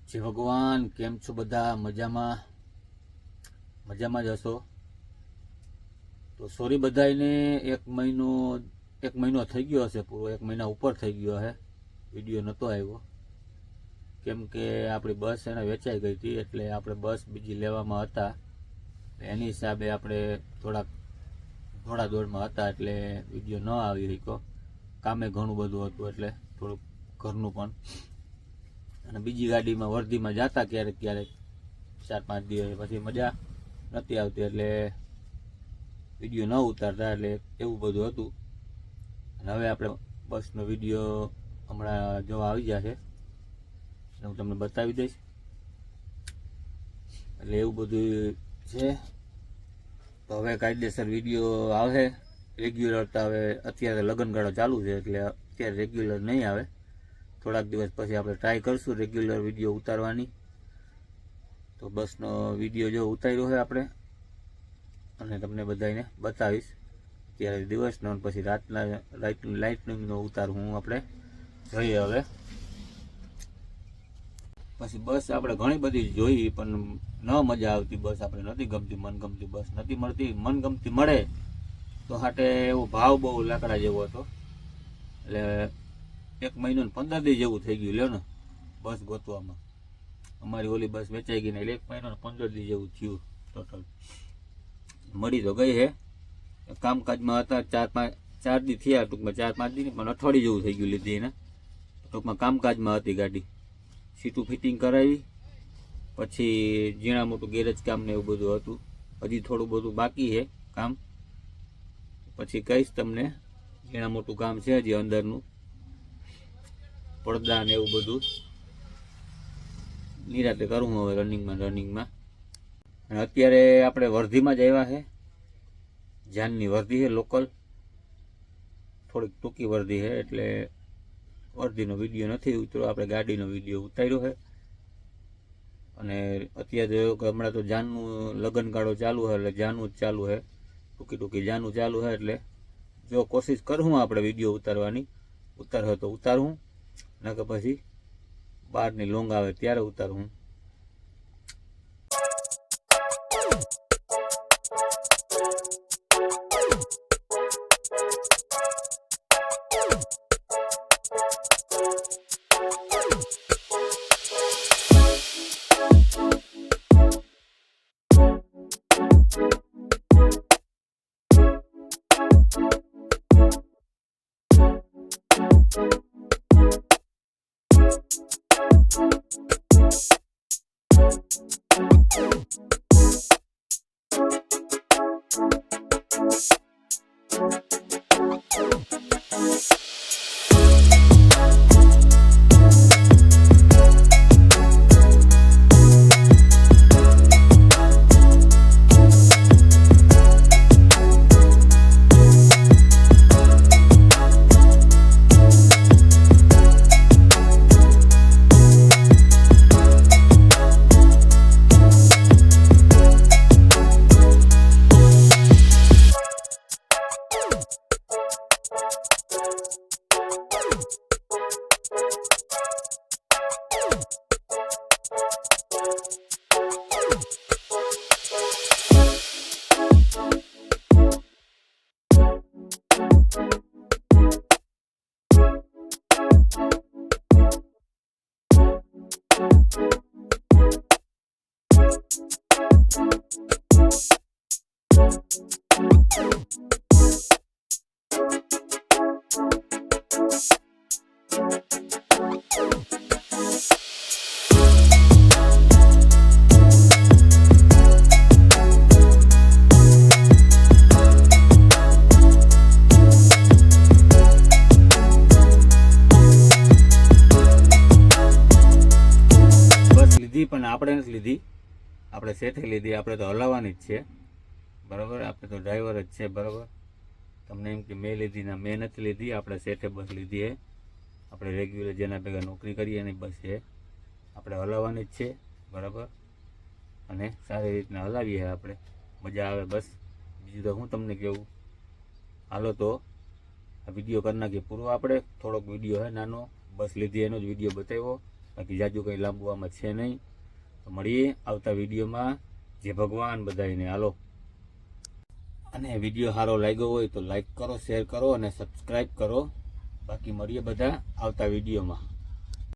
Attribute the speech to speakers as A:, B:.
A: જય ભગવાન, કેમ છો બધા? મજામાં જ હશો. તો સોરી બધાને, એક મહિનો થઈ ગયો હશે, પૂરો 1 મહિના ઉપર થઈ ગયો હે વિડીયો નહોતો આવ્યો. કેમ કે આપણી બસ એને વેચાઈ ગઈ હતી, એટલે આપણે બસ બીજી લેવામાં હતા. એની હિસાબે આપણે થોડા દોડમાં હતા, એટલે વિડીયો ન આવી શક્યો. કામે ઘણું બધું હતું, એટલે થોડુંક ઘરનું પણ. અને બીજી ગાડીમાં વર્ધીમાં જતા ક્યારેક 4-5 દિવસ પછી મજા નથી આવતી, એટલે વિડીયો ન ઉતારતા. એટલે એવું બધું હતું. અને હવે આપણે બસનો વિડીયો હમણાં જોવા આવી જશે, હું તમને બતાવી દઈશ. એટલે એવું બધું છે. તો હવે કાયદેસર વિડીયો આવે રેગ્યુલર. તો હવે અત્યારે લગ્નગાળો ચાલુ છે, એટલે અત્યારે રેગ્યુલર નહીં આવે. થોડાક દિવસ પછી આપણે ટ્રાય કરશું રેગ્યુલર વિડીયો ઉતારવાની. તો બસનો વિડીયો જો ઉતાર્યો હોય આપણે, અને તમને બધાને બતાવીશ. અત્યારે દિવસનો પછી લાઇટનિંગનો ઉતાર હું આપણે જોઈએ. હવે પછી બસ આપણે ઘણી બધી જોઈ, પણ ન મજા આવતી. બસ આપણે નથી ગમતી, મનગમતી બસ નથી મળતી. મનગમતી મળે તો હાટે એવો ભાવ બહુ લાકડા જેવો હતો. એટલે 1 મહિનો ને 15 દી જેવું થઈ ગયું લ્યો ને બસ ગોતવામાં. અમારી ઓલી બસ વેચાઈ ગઈ ને, એટલે 1 મહિનો ને 15 દી જેવું થયું ટોટલ. મળી તો ગઈ હે, કામકાજમાં હતા. 4 દી થયા ટૂંકમાં, 4-5 દી પણ અઠવાડિયું જેવું થઈ ગયું લીધી એને. ટૂંકમાં કામકાજમાં હતી ગાડી. સીટું ફિટિંગ કરાવી, પછી ઝીણા મોટું ગેરેજ કામ ને એવું બધું હતું. હજી થોડું બધું બાકી છે કામ, પછી કહીશ તમને. ઝીણા મોટું કામ છે હજી અંદરનું, પડદા ને એવું બધું નિરાતે કરું હવે રનિંગમાં. અને અત્યારે આપણે વર્ધીમાં જ આવ્યા છે. જાનની વર્ધી છે, લોકલ. થોડીક ટૂંકી વર્ધી છે, એટલે વર્ધીનો વિડીયો નથી ઉતર્યો. આપણે ગાડીનો વિડીયો ઉતાર્યો છે. અને અત્યારે હમણાં તો જાનનું લગ્નગાળો ચાલુ છે, એટલે જાનું જ ચાલુ છે. ટૂંકી જાનું ચાલુ છે. એટલે જો કોશિશ કરું આપણે વિડીયો ઉતારવાની. ઉતારે તો ઉતારું, નકર પછી બહારની લોંગ આવે ત્યારે ઉતારું. પણ આપણે નથી લીધી, આપણે શેઠે લીધી. આપણે તો હલાવવાની જ છે, બરાબર. આપણે તો ડ્રાઈવર જ છે, બરાબર. તમને એમ કે મેં લીધી, ના, મેં નથી લીધી. આપણે શેઠે બસ લીધી છે. આપણે રેગ્યુલર જેના ભેગા નોકરી કરીએ એની બસ છે. આપણે હલાવવાની જ છે, બરાબર. અને સારી રીતના હલાવીએ આપણે, મજા આવે બસ. બીજું તો હું તમને કહું. હાલો તો આ વિડીયો કરી નાખીએ પૂરો. આપણે થોડોક વિડીયો છે નાનો, બસ લીધી એનો જ વિડીયો બતાવ્યો. બાકી જાજુ કંઈ લાંબુ આમાં છે નહીં. તો મળીએ આવતા વિડીયોમાં. જે ભગવાન બધાને હાલો. અને વિડીયો સારો લાગ્યો હોય તો લાઈક કરો, શેર કરો અને સબસ્ક્રાઈબ કરો. બાકી મળીએ બધા આવતા વિડીયોમાં.